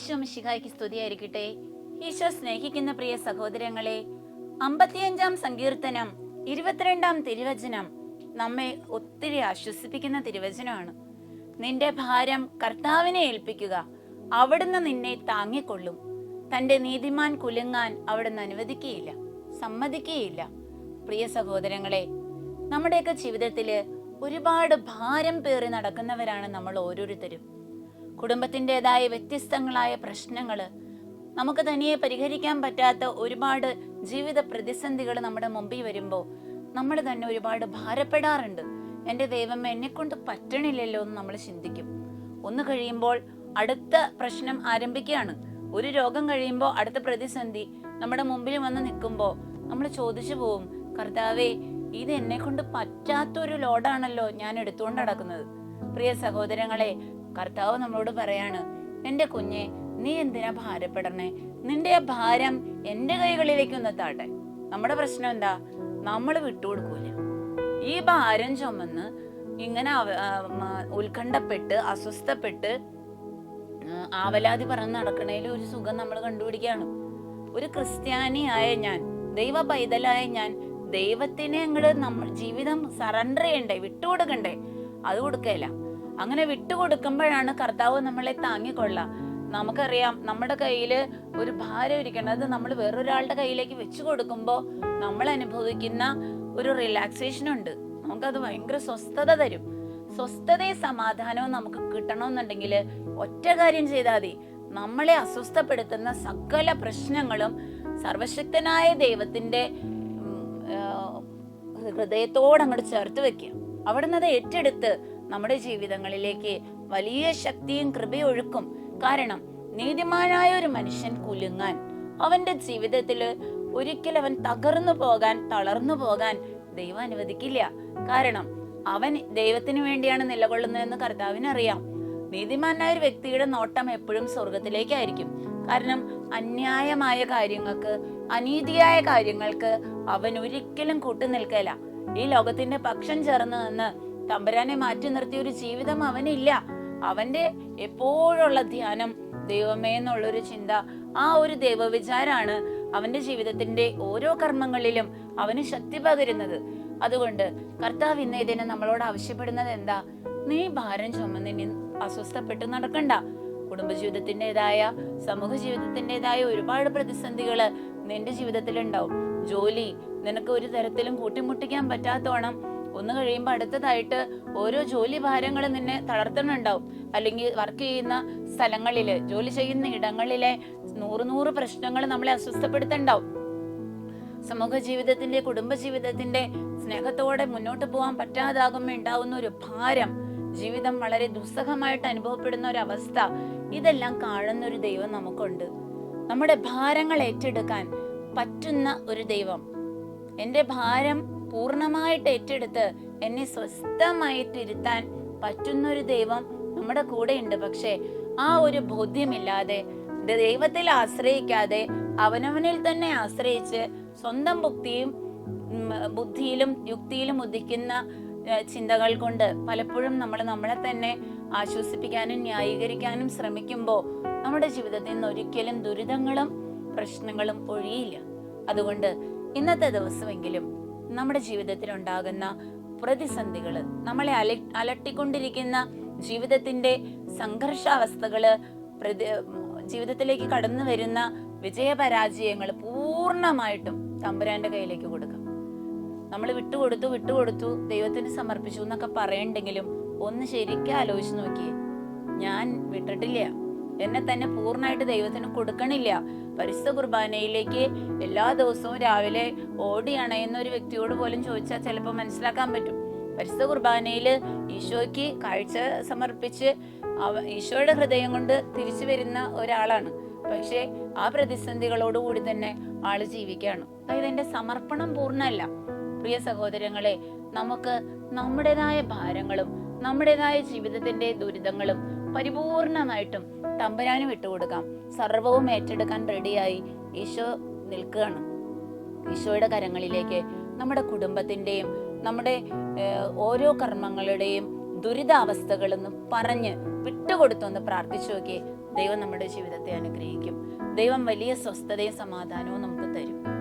ഈശോ മിശിഹായ്ക്ക് സ്തുതിയായിരിക്കട്ടെ. ഈശോ സ്നേഹിക്കുന്ന പ്രിയ സഹോദരങ്ങളെ, 55-ാം സങ്കീർത്തനം 22-ാം തിരുവചനം നമ്മെ ഒത്തിരി ആശ്വസിപ്പിക്കുന്ന തിരുവചനമാണ്. നിന്റെ ഭാരം കർത്താവിനെ ഏൽപ്പിക്കുക, അവിടുന്ന് നിന്നെ താങ്ങിക്കൊള്ളും. തന്റെ നീതിമാൻ കുലുങ്ങാൻ അവിടുന്ന് അനുവദിക്കുകയില്ല, സമ്മതിക്കുകയില്ല. പ്രിയ സഹോദരങ്ങളെ, നമ്മുടെയൊക്കെ ജീവിതത്തില് ഒരുപാട് ഭാരം പേറി നടക്കുന്നവരാണ് നമ്മൾ ഓരോരുത്തരും. കുടുംബത്തിൻ്റെതായ വ്യത്യസ്തങ്ങളായ പ്രശ്നങ്ങള്, നമുക്ക് തനിയെ പരിഹരിക്കാൻ പറ്റാത്ത ഒരുപാട് ജീവിത പ്രതിസന്ധികൾ നമ്മുടെ മുമ്പിൽ വരുമ്പോൾ നമ്മൾ തന്നെ ഒരുപാട് ഭാരപ്പെടാറുണ്ട്. എൻ്റെ ദൈവമേ, എന്നെ കൊണ്ട് പറ്റണില്ലല്ലോ എന്ന് നമ്മൾ ചിന്തിക്കും. ഒന്ന് കഴിയുമ്പോൾ അടുത്ത പ്രശ്നം ആരംഭിക്കുകയാണ്. ഒരു രോഗം കഴിയുമ്പോൾ അടുത്ത പ്രതിസന്ധി നമ്മുടെ മുമ്പിൽ വന്ന് നിൽക്കുമ്പോൾ നമ്മൾ ചോദിച്ചു പോവും, കർത്താവേ, ഇത് എന്നെ കൊണ്ട് പറ്റാത്തൊരു ലോഡാണല്ലോ ഞാൻ എടുത്തുകൊണ്ട് നടക്കുന്നത്. പ്രിയ സഹോദരങ്ങളെ, കർത്താവ് നമ്മളോട് പറയാണ്, എൻ്റെ കുഞ്ഞെ, നീ എന്തിനാ ഭാരപ്പെടണേ? നിന്റെ ആ ഭാരം എൻ്റെ കൈകളിലേക്ക് ഒന്ന് താട്ടെ. നമ്മുടെ പ്രശ്നം എന്താ? നമ്മൾ വിട്ടുകൊടുക്കൂല. ഈ ഭാരം ചുമന്ന് ഇങ്ങനെ ഉത്കണ്ഠപ്പെട്ട് അസ്വസ്ഥപ്പെട്ട് ആവലാതി പറഞ്ഞ് നടക്കണേൽ ഒരു സുഖം നമ്മൾ കണ്ടുപിടിക്കുകയാണ്. ഒരു ക്രിസ്ത്യാനിയായ ഞാൻ, ദൈവ പൈതലായ ഞാൻ, ദൈവത്തിനെ നമ്മൾ ജീവിതം സറണ്ടർ ചെയ്യണ്ടേ, വിട്ടുകൊടുക്കണ്ടേ? അത് കൊടുക്കയില്ല. അങ്ങനെ വിട്ടുകൊടുക്കുമ്പോഴാണ് കർത്താവ് നമ്മളെ താങ്ങിക്കൊള്ള. നമുക്കറിയാം, നമ്മുടെ കയ്യിൽ ഒരു ഭാരം ഇരിക്കുന്നത് നമ്മൾ വേറൊരാളുടെ കയ്യിലേക്ക് വെച്ചു കൊടുക്കുമ്പോൾ നമ്മൾ അനുഭവിക്കുന്ന ഒരു റിലാക്സേഷൻ ഉണ്ട്. നമുക്കത് ഭയങ്കര സ്വസ്ഥത തരും. സ്വസ്ഥതയും സമാധാനവും നമുക്ക് കിട്ടണമെന്നുണ്ടെങ്കിൽ ഒറ്റ കാര്യം ചെയ്താൽ മതി. നമ്മളെ അസ്വസ്ഥപ്പെടുത്തുന്ന സകല പ്രശ്നങ്ങളും സർവശക്തനായ ദൈവത്തിന്റെ ഹൃദയത്തോട് അങ്ങോട്ട് ചേർത്ത് വെക്കുക. അവിടുന്ന് അത് ഏറ്റെടുത്ത് നമ്മുടെ ജീവിതങ്ങളിലേക്ക് വലിയ ശക്തിയും കൃപയും ഒഴുക്കും. കാരണം നീതിമാനായ ഒരു മനുഷ്യൻ കുലുങ്ങാൻ, അവന്റെ ജീവിതത്തിൽ ഒരിക്കലും അവൻ തകർന്നു പോകാൻ, തളർന്നു പോകാൻ ദൈവം അനുവദിക്കില്ല. കാരണം അവൻ ദൈവത്തിന് വേണ്ടിയാണ് നിലകൊള്ളുന്നതെന്ന് കർത്താവിനറിയാം. നീതിമാനായ ഒരു വ്യക്തിയുടെ നോട്ടം എപ്പോഴും സ്വർഗത്തിലേക്കായിരിക്കും. കാരണം അന്യായമായ കാര്യങ്ങൾക്ക്, അനീതിയായ കാര്യങ്ങൾക്ക് അവൻ ഒരിക്കലും കൂട്ടുനിൽക്കില്ല. ഈ ലോകത്തിന്റെ പക്ഷം ചേർന്ന് നിന്ന് തമ്പുരാനെ മാറ്റി നിർത്തിയ ഒരു ജീവിതം അവനില്ല. അവന്റെ എപ്പോഴുള്ള ധ്യാനം ദൈവമേ എന്നുള്ളൊരു ചിന്ത, ആ ഒരു ദൈവവിചാരാണ് അവന്റെ ജീവിതത്തിന്റെ ഓരോ കർമ്മങ്ങളിലും അവന് ശക്തി പകരുന്നത്. അതുകൊണ്ട് കർത്താവ് ഇന്ന് ഇതിനെ നമ്മളോട് ആവശ്യപ്പെടുന്നത് എന്താ? നീ ഭാരം ചുമന്ന് അസ്വസ്ഥപ്പെട്ട് നടക്കണ്ട. കുടുംബജീവിതത്തിൻ്റെതായ, സമൂഹ ജീവിതത്തിൻ്റെതായ ഒരുപാട് പ്രതിസന്ധികള് നിന്റെ ജീവിതത്തിൽ ഉണ്ടാവും. ജോലി നിനക്ക് ഒരു തരത്തിലും കൂട്ടിമുട്ടിക്കാൻ പറ്റാത്തോണം ഒന്ന് കഴിയുമ്പോൾ അടുത്തതായിട്ട് ഓരോ ജോലി ഭാരങ്ങൾ നിന്നെ തളർത്തുന്നുണ്ടാവും. അല്ലെങ്കിൽ വർക്ക് ചെയ്യുന്ന സ്ഥലങ്ങളില്, ജോലി ചെയ്യുന്ന ഇടങ്ങളിലെ നൂറ് പ്രശ്നങ്ങൾ നമ്മളെ അസ്വസ്ഥപ്പെടുത്തുന്നുണ്ടാവും. സമൂഹ ജീവിതത്തിന്റെ, കുടുംബ ജീവിതത്തിന്റെ സ്നേഹത്തോടെ മുന്നോട്ട് പോകാൻ പറ്റാതാകുമ്പോൾ ഉണ്ടാവുന്ന ഒരു ഭാരം, ജീവിതം വളരെ ദുസ്സഹമായിട്ട് അനുഭവപ്പെടുന്ന ഒരു അവസ്ഥ, ഇതെല്ലാം കാണുന്ന ഒരു ദൈവം നമുക്കുണ്ട്. നമ്മുടെ ഭാരങ്ങൾ ഏറ്റെടുക്കാൻ പറ്റുന്ന ഒരു ദൈവം, എൻ്റെ ഭാരം പൂർണ്ണമായിട്ട് ഏറ്റെടുത്ത് എന്നെ സ്വസ്ഥമായിട്ടിരുത്താൻ പറ്റുന്ന ഒരു ദൈവം നമ്മുടെ കൂടെ ഉണ്ട്. പക്ഷെ ആ ഒരു ബോധ്യമില്ലാതെ, ദൈവത്തിൽ ആശ്രയിക്കാതെ, അവനവനിൽ തന്നെ ആശ്രയിച്ച് സ്വന്തം ബുദ്ധിയിലും യുക്തിയിലും ഉദിക്കുന്ന ചിന്തകൾ കൊണ്ട് പലപ്പോഴും നമ്മൾ നമ്മളെ തന്നെ ആശ്വസിപ്പിക്കാനും ന്യായീകരിക്കാനും ശ്രമിക്കുമ്പോൾ നമ്മുടെ ജീവിതത്തിൽ നിന്ന് ഒരിക്കലും ദുരിതങ്ങളും പ്രശ്നങ്ങളും ഒഴിയില്ല. അതുകൊണ്ട് ഇന്നത്തെ ദിവസമെങ്കിലും നമ്മുടെ ജീവിതത്തിൽ ഉണ്ടാകുന്ന പ്രതിസന്ധികള്, നമ്മളെ അലട്ടിക്കൊണ്ടിരിക്കുന്ന ജീവിതത്തിന്റെ സംഘർഷാവസ്ഥകള്, ജീവിതത്തിലേക്ക് കടന്നു വരുന്ന വിജയപരാജയങ്ങൾ പൂർണ്ണമായിട്ടും തമ്പുരാന്റെ കയ്യിലേക്ക് കൊടുക്കാം. നമ്മൾ വിട്ടുകൊടുത്തു ദൈവത്തിന് സമർപ്പിച്ചു എന്നൊക്കെ പറയണ്ടെങ്കിലും ഒന്ന് ശരിക്കും ആലോചിച്ച് നോക്കിയേ. ഞാൻ വിട്ടിട്ടില്ല, എന്നെ തന്നെ പൂർണ്ണമായിട്ട് ദൈവത്തിന് കൊടുക്കണില്ല. പരിശുദ്ധ കുർബാനയിലേക്ക് എല്ലാ ദിവസവും രാവിലെ ഓടി അണയുന്ന ഒരു വ്യക്തിയോട് പോലും ചോദിച്ചാൽ ചിലപ്പോൾ മനസ്സിലാക്കാൻ പറ്റും. പരിശുദ്ധ കുർബാനയില് ഈശോയ്ക്ക് കാഴ്ച സമർപ്പിച്ച് ഈശോയുടെ ഹൃദയം കൊണ്ട് തിരിച്ചു വരുന്ന ഒരാളാണ്. പക്ഷെ ആ പ്രതിസന്ധികളോടുകൂടി തന്നെ ആള് ജീവിക്കുകയാണ്. അതായത് എന്റെ സമർപ്പണം പൂർണ്ണമല്ല. പ്രിയ സഹോദരങ്ങളെ, നമുക്ക് നമ്മുടേതായ ഭാരങ്ങളും നമ്മുടേതായ ജീവിതത്തിന്റെ ദുരിതങ്ങളും പരിപൂർണമായിട്ടും തമ്പുരാന് വിട്ടുകൊടുക്കാം. സർവവും ഏറ്റെടുക്കാൻ റെഡിയായി ഈശോ നിൽക്കുകയാണ്. ഈശോയുടെ കരങ്ങളിലേക്ക് നമ്മുടെ കുടുംബത്തിന്റെയും നമ്മുടെ ഓരോ കർമ്മങ്ങളുടെയും ദുരിതാവസ്ഥകളൊന്ന് പറഞ്ഞ് വിട്ടുകൊടുത്തൊന്ന് പ്രാർത്ഥിച്ചു നോക്കിയേ. ദൈവം നമ്മുടെ ജീവിതത്തെ അനുഗ്രഹിക്കും. ദൈവം വലിയ സ്വസ്ഥതയും സമാധാനവും നമുക്ക് തരും.